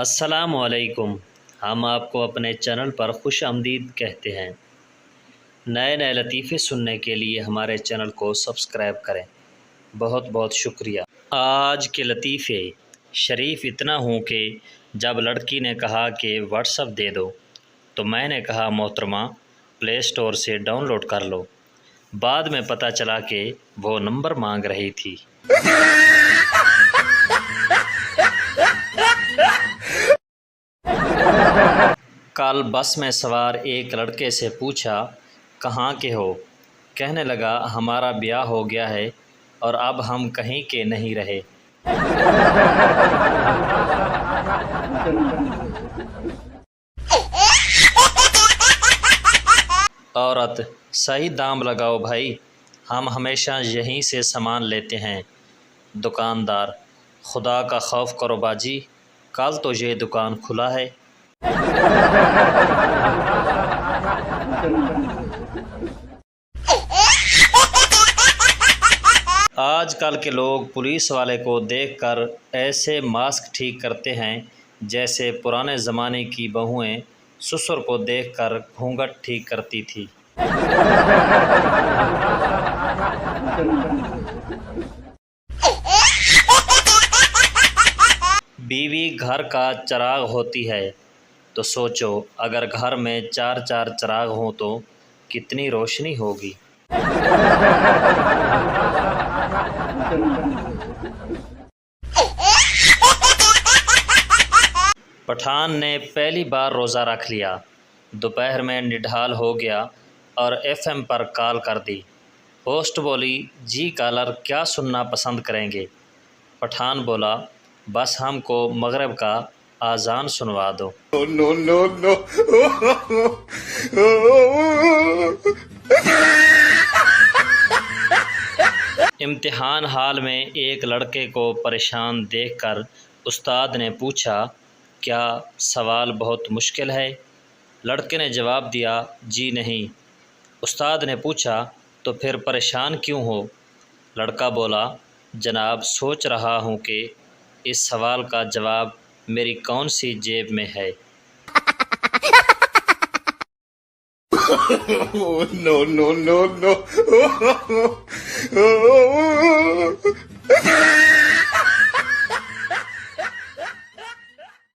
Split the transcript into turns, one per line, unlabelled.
السلام علیکم۔ ہم آپ کو اپنے چینل پر خوش آمدید کہتے ہیں۔ نئے نئے لطیفے سننے کے لیے ہمارے چینل کو سبسکرائب کریں۔ بہت بہت شکریہ۔ آج کے لطیفے۔ شریف اتنا ہوں کہ جب لڑکی نے کہا کہ واٹس ایپ دے دو تو میں نے کہا محترمہ پلے اسٹور سے ڈاؤن لوڈ کر لو۔ بعد میں پتہ چلا کہ وہ نمبر مانگ رہی تھی۔ کل بس میں سوار ایک لڑکے سے پوچھا کہاں کے ہو؟ کہنے لگا ہمارا بیاہ ہو گیا ہے اور اب ہم کہیں کے نہیں رہے۔ عورت صحیح دام لگاؤ بھائی، ہم ہمیشہ یہیں سے سامان لیتے ہیں۔ دکاندار خدا کا خوف کرو باجی، کل تو یہ دکان کھلا ہے۔ آج کل کے لوگ پولیس والے کو دیکھ کر ایسے ماسک ٹھیک کرتے ہیں جیسے پرانے زمانے کی بہوئیں سسر کو دیکھ کر گھونگھٹ ٹھیک کرتی تھی۔ بیوی گھر کا چراغ ہوتی ہے تو سوچو اگر گھر میں چار چار چراغ ہوں تو کتنی روشنی ہوگی۔ پٹھان نے پہلی بار روزہ رکھ لیا، دوپہر میں نڈھال ہو گیا اور ایف ایم پر کال کر دی۔ ہوسٹ بولی جی کالر کیا سننا پسند کریں گے؟ پٹھان بولا بس ہم کو مغرب کا اذان سنوا دو۔ امتحان ہال میں ایک لڑکے کو پریشان دیکھ کر استاد نے پوچھا کیا سوال بہت مشکل ہے؟ لڑکے نے جواب دیا جی نہیں۔ استاد نے پوچھا تو پھر پریشان کیوں ہو؟ لڑکا بولا جناب سوچ رہا ہوں کہ اس سوال کا جواب میری کون سی جیب میں ہے۔ No.